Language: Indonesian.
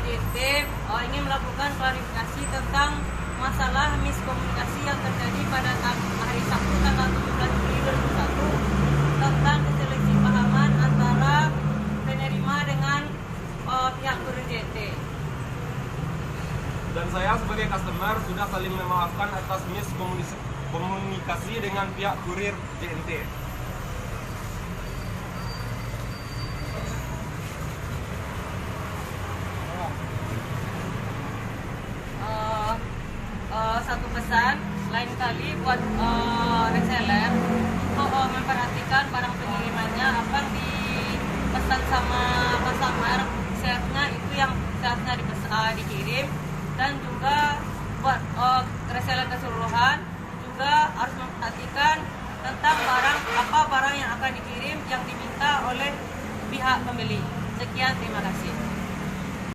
JT ingin melakukan klarifikasi tentang masalah miskomunikasi yang terjadi pada hari Sabtu tanggal 17 Juli 2021 tentang kesalahpahaman antara penerima dengan pihak kurir JT. Dan saya sebagai customer sudah saling memaafkan atas miskomunikasi dengan pihak kurir JNT. Satu pesan, lain kali buat reseller untuk memperhatikan barang pengirimannya apa yang dipesan sama customer, seharusnya itu yang seharusnya dikirim. Dan juga buat reseller keseluruhan juga harus memperhatikan tentang barang yang akan dikirim yang diminta oleh pihak pembeli. Sekian, terima kasih.